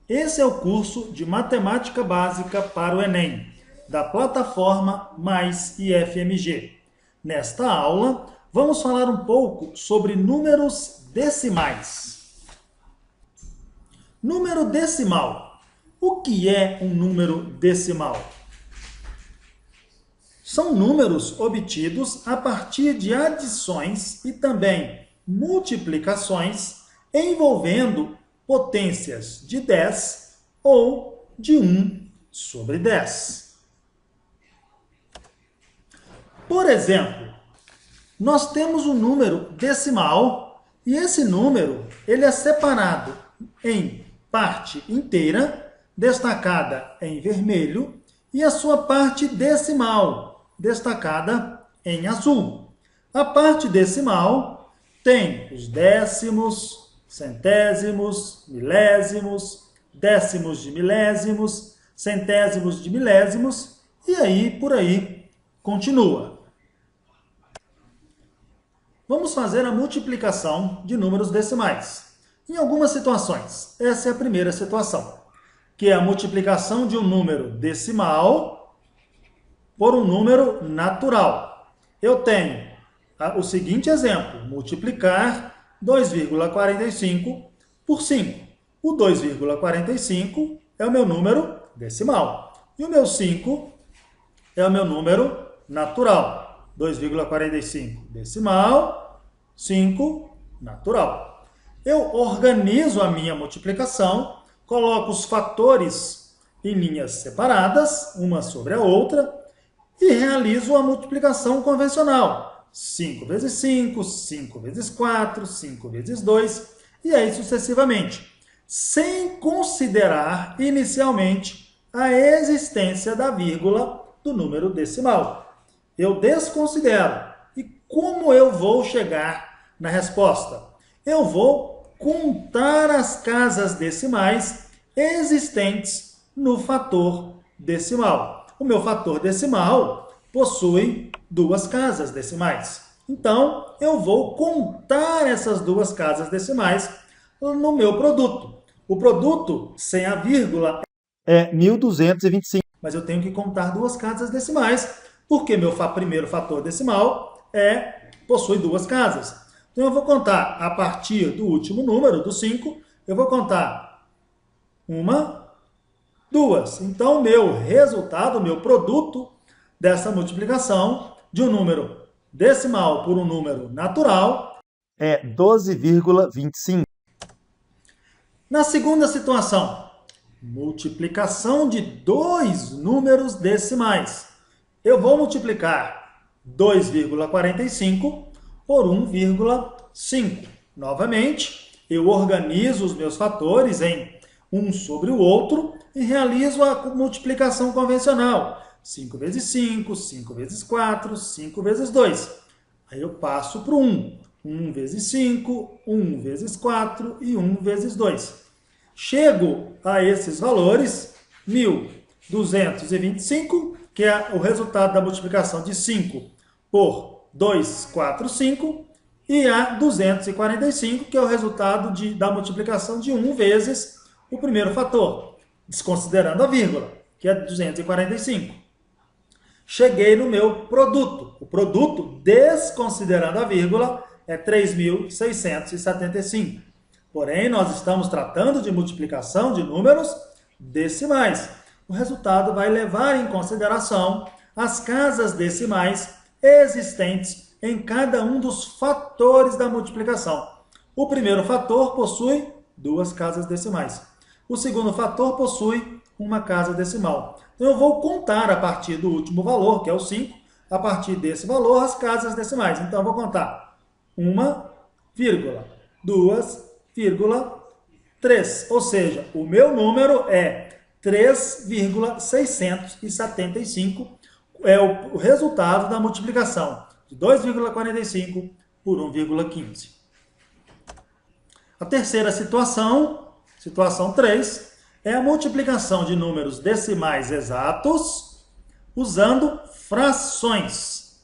Esse é o curso de Matemática Básica para o Enem, da plataforma Mais IFMG. Nesta aula, vamos falar um pouco sobre números decimais. Número decimal. O que é um número decimal? São números obtidos a partir de adições e também multiplicações envolvendo potências de 10 ou de 1 sobre 10. Por exemplo, nós temos um número decimal e esse número ele é separado em parte inteira, destacada em vermelho, e a sua parte decimal, destacada em azul. A parte decimal tem os décimos, centésimos, milésimos, décimos de milésimos, centésimos de milésimos, e aí por aí continua. Vamos fazer a multiplicação de números decimais. Em algumas situações, essa é a primeira situação, que é a multiplicação de um número decimal por um número natural. Eu tenho o seguinte exemplo: multiplicar 2,45 por 5. O 2,45 é o meu número decimal. E o meu 5 é o meu número natural. 2,45 decimal, 5 natural. Eu organizo a minha multiplicação, coloco os fatores em linhas separadas, uma sobre a outra, e realizo a multiplicação convencional. 5 vezes 5, 5 vezes 4, 5 vezes 2, e aí sucessivamente, sem considerar inicialmente a existência da vírgula do número decimal. Eu desconsidero. E como eu vou chegar na resposta? Eu vou contar as casas decimais existentes no fator decimal. O meu fator decimal possui duas casas decimais. Então, eu vou contar essas duas casas decimais no meu produto. O produto sem a vírgula é 1.225, mas eu tenho que contar duas casas decimais, porque meu primeiro fator decimal possui duas casas. Então, eu vou contar a partir do último número, do 5, eu vou contar uma, duas. Então, meu resultado, meu produto dessa multiplicação de um número decimal por um número natural é 12,25. Na segunda situação, multiplicação de dois números decimais. Eu vou multiplicar 2,45 por 1,5. Novamente, eu organizo os meus fatores em um sobre o outro e realizo a multiplicação convencional. 5 vezes 5, 5 vezes 4, 5 vezes 2. Aí eu passo para o 1. 1 vezes 5, 1 vezes 4 e 1 vezes 2. Chego a esses valores, 1.225, que é o resultado da multiplicação de 5 por 2, 4, 5, e a 245, que é o resultado da multiplicação de 1 vezes o primeiro fator, desconsiderando a vírgula, que é 245. Cheguei no meu produto. O produto, desconsiderando a vírgula, é 3.675. Porém, nós estamos tratando de multiplicação de números decimais. O resultado vai levar em consideração as casas decimais existentes em cada um dos fatores da multiplicação. O primeiro fator possui duas casas decimais. O segundo fator possui uma casa decimal. Então, eu vou contar a partir do último valor, que é o 5, a partir desse valor, as casas decimais. Então, eu vou contar 1, vírgula, 2, vírgula, 3. Ou seja, o meu número é 3,675, é o resultado da multiplicação de 2,45 por 1,15. A terceira situação, situação 3, é a multiplicação de números decimais exatos usando frações.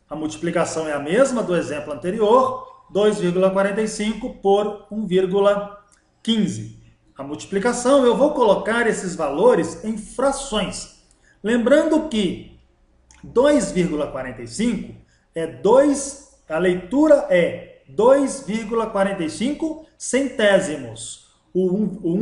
A multiplicação é a mesma do exemplo anterior, 2,45 por 1,15. a multiplicação, eu vou colocar esses valores em frações. Lembrando que 2,45 é 2, a leitura é 2,45 centésimos. O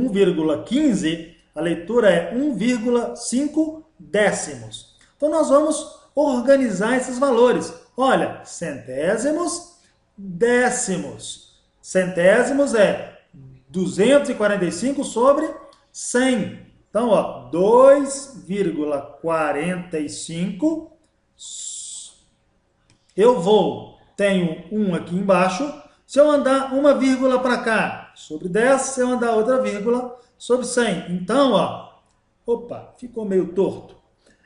1,15, a leitura é 1,5 décimos. Então, nós vamos organizar esses valores. Olha, centésimos, décimos. Centésimos é 245 sobre 100. Então, ó, 2,45. Tenho 1 aqui embaixo. Se eu andar uma vírgula para cá, sobre 10, se eu andar outra vírgula, sobre 100. Então, ó, opa, ficou meio torto.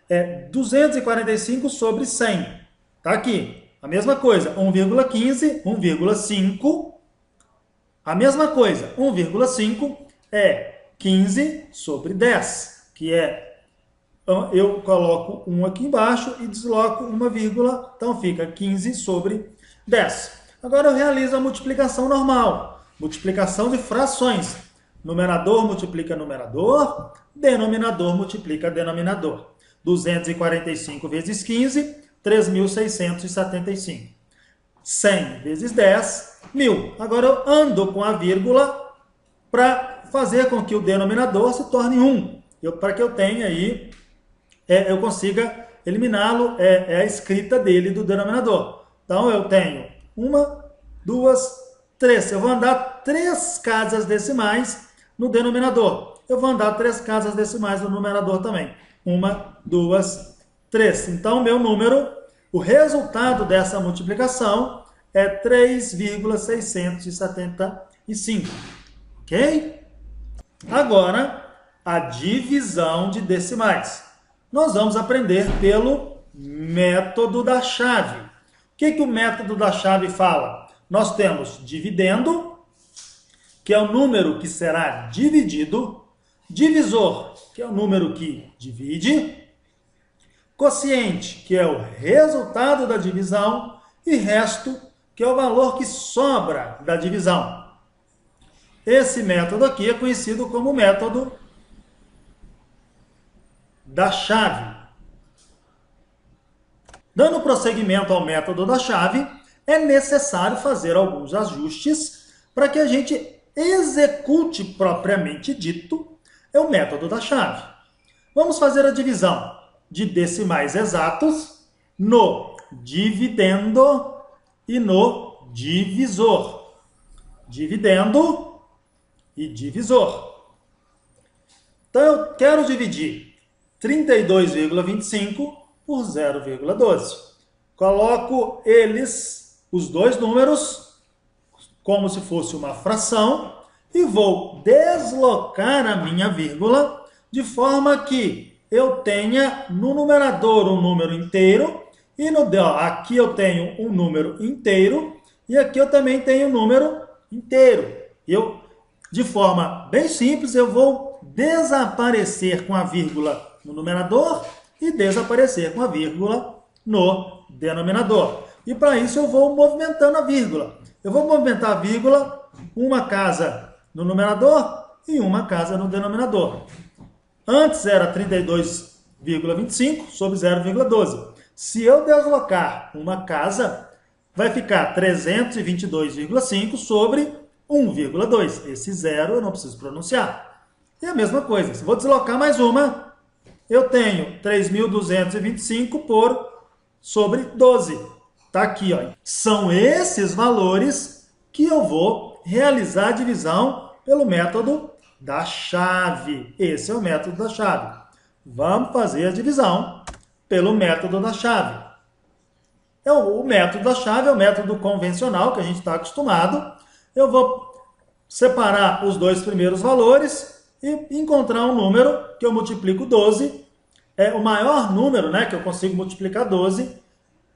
É 245 sobre 100. Tá aqui. A mesma coisa, 1,15, 1,5. A mesma coisa, 1,5 é 15 sobre 10, que é, eu coloco 1 aqui embaixo e desloco uma vírgula, então fica 15 sobre 10. Agora eu realizo a multiplicação normal, multiplicação de frações. Numerador multiplica numerador, denominador multiplica denominador. 245 vezes 15, 3.675. 100 vezes 10, 1.000. Agora eu ando com a vírgula para fazer com que o denominador se torne 1. Para que eu tenha aí, eu consiga eliminá-lo, é a escrita dele do denominador. Então eu tenho 1, 2, 3. Eu vou andar 3 casas decimais no denominador. Eu vou andar 3 casas decimais no numerador também. 1, 2, 3. Então, meu número, o resultado dessa multiplicação é 3,675. Ok? Agora, a divisão de decimais. Nós vamos aprender pelo método da chave. O que o método da chave fala? Nós temos dividendo, que é o número que será dividido, divisor, que é o número que divide, quociente, que é o resultado da divisão, e resto, que é o valor que sobra da divisão. Esse método aqui é conhecido como método da chave. Dando prosseguimento ao método da chave, é necessário fazer alguns ajustes para que a gente execute propriamente dito o método da chave. Vamos fazer a divisão de decimais exatos no dividendo e no divisor. Dividendo e divisor. Então, eu quero dividir 32,25 por 0,12. Coloco os dois números, como se fosse uma fração, e vou deslocar a minha vírgula de forma que eu tenha no numerador um número inteiro, e aqui eu tenho um número inteiro, e aqui eu também tenho um número inteiro. De forma bem simples, eu vou desaparecer com a vírgula no numerador e desaparecer com a vírgula no denominador. E para isso eu vou movimentando a vírgula. Eu vou movimentar a vírgula, uma casa no numerador e uma casa no denominador. Antes era 32,25 sobre 0,12. Se eu deslocar uma casa, vai ficar 322,5 sobre 1,2. Esse zero eu não preciso pronunciar. E a mesma coisa, se eu vou deslocar mais uma, eu tenho 3.225 sobre 12. Está aqui, ó. São esses valores que eu vou realizar a divisão pelo método da chave. Esse é o método da chave. Vamos fazer a divisão pelo método da chave. O método da chave é o método convencional que a gente está acostumado. Eu vou separar os dois primeiros valores e encontrar um número que eu multiplico 12. É o maior número, né, que eu consigo multiplicar 12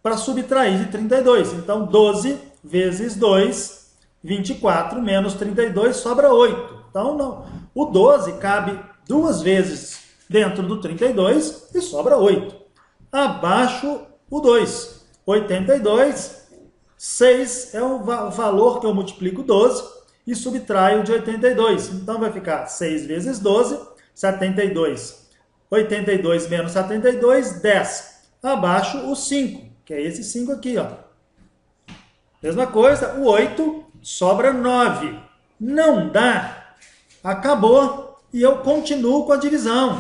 para subtrair de 32. Então, 12 vezes 2, 24 menos 32 sobra 8. Então, não. O 12 cabe 2 vezes dentro do 32 e sobra 8. Abaixo o 2. 82, 6 é o valor que eu multiplico 12 e subtraio de 82. Então vai ficar 6 vezes 12, 72. 82 menos 72, 10. Abaixo o 5, que é esse 5 aqui, ó. Mesma coisa, o 8 sobra 9. Não dá. Acabou e eu continuo com a divisão.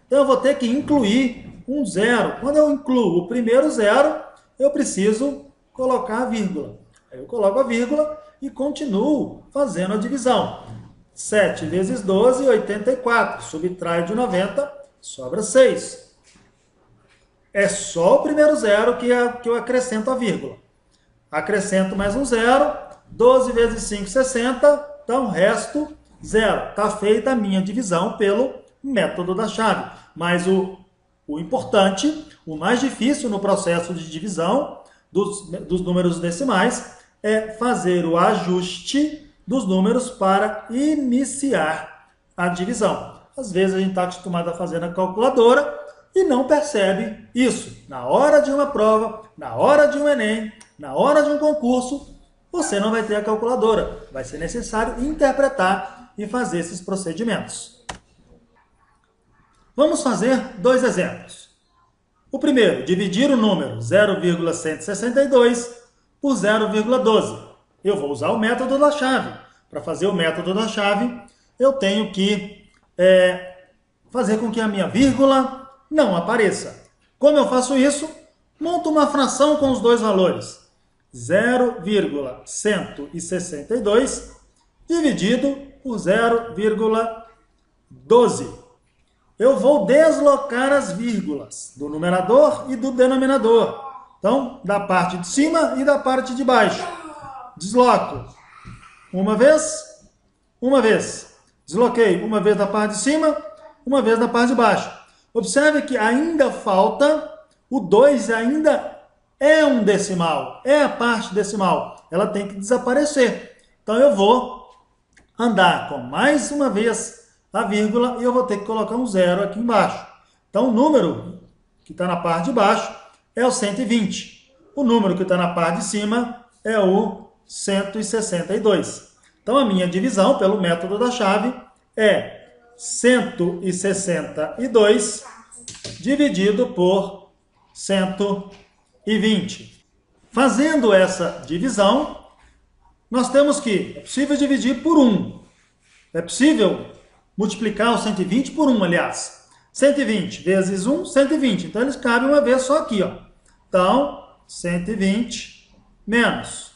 Então eu vou ter que incluir um zero. Quando eu incluo o primeiro zero, eu preciso colocar a vírgula. Aí eu coloco a vírgula e continuo fazendo a divisão. 7 vezes 12, 84. Subtraio de 90, sobra 6. É só o primeiro zero que eu acrescento a vírgula. Acrescento mais um zero. 12 vezes 5, 60. Então, resto, zero. Está feita a minha divisão pelo método da chave. Mas o importante, o mais difícil no processo de divisão dos números decimais é fazer o ajuste dos números para iniciar a divisão. Às vezes a gente está acostumado a fazer na calculadora e não percebe isso. Na hora de uma prova, na hora de um Enem, na hora de um concurso, você não vai ter a calculadora. Vai ser necessário interpretar e fazer esses procedimentos. Vamos fazer dois exemplos. O primeiro, dividir o número 0,162 por 0,12. Eu vou usar o método da chave. Para fazer o método da chave, eu tenho que fazer com que a minha vírgula não apareça. Como eu faço isso? Monto uma fração com os dois valores. 0,162 dividido por 0,12. Eu vou deslocar as vírgulas do numerador e do denominador. Então, da parte de cima e da parte de baixo. Desloco. Uma vez. Desloquei uma vez da parte de cima, uma vez da parte de baixo. Observe que ainda falta, o 2 ainda é um decimal, é a parte decimal. Ela tem que desaparecer. Então eu vou andar com mais uma vez a vírgula e eu vou ter que colocar um zero aqui embaixo. Então o número que está na parte de baixo é o 120. O número que está na parte de cima é o 162. Então a minha divisão pelo método da chave é 162 dividido por 120. Fazendo essa divisão, nós temos que, é possível dividir por 1. É possível multiplicar o 120 por 1, aliás. 120 vezes 1, 120. Então eles cabem uma vez só aqui, ó. Então, 120 menos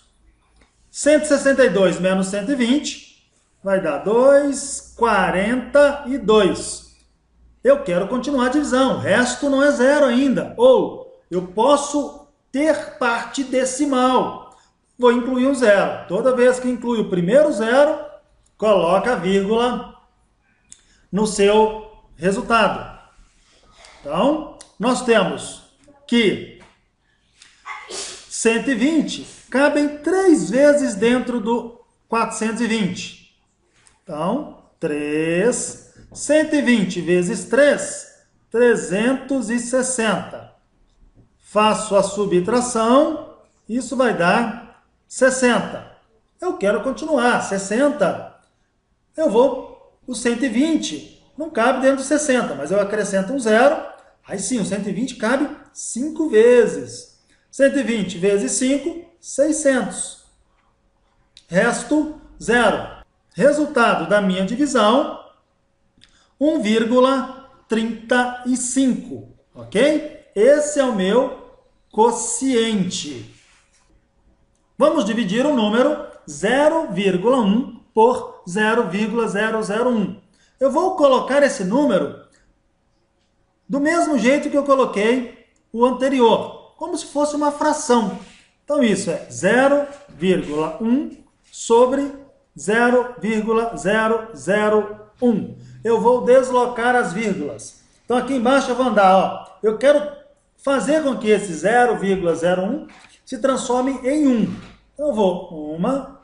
162 menos 120 vai dar 242. Eu quero continuar a divisão, o resto não é zero ainda. Ou eu posso ter parte decimal. Vou incluir um zero. Toda vez que inclui o primeiro zero, coloca a vírgula no seu resultado. Então, nós temos que 120 cabem 3 vezes dentro do 420. Então, 3. 120 vezes 3, 360. Faço a subtração, isso vai dar 60. Eu quero continuar, 60. O 120 não cabe dentro do 60, mas eu acrescento um zero. Aí sim, o 120 cabe 5 vezes. 120 vezes 5, 600. Resto, zero. Resultado da minha divisão, 1,35. Ok? Esse é o meu quociente. Vamos dividir o número 0,1 por 0,001. Eu vou colocar esse número do mesmo jeito que eu coloquei o anterior, como se fosse uma fração. Então isso é 0,1 sobre 0,001. Eu vou deslocar as vírgulas. Então aqui embaixo eu vou andar, ó. Eu quero fazer com que esse 0,01 se transforme em 1. Então eu vou 1,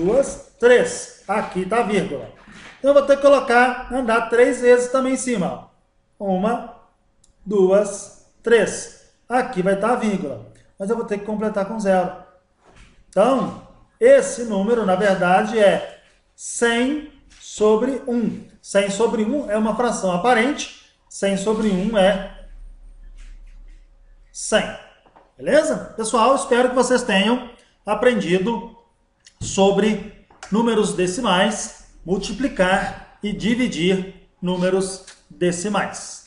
2, 3. Aqui está a vírgula. Então eu vou ter que andar 3 vezes também em cima. 1, 2, 3. Aqui vai estar a vírgula. Mas eu vou ter que completar com 0. Então, esse número, na verdade, é 100 sobre 1. 100 sobre 1 é uma fração aparente, 100 sobre 1 é 100. Beleza? Pessoal, espero que vocês tenham aprendido sobre números decimais, multiplicar e dividir números decimais.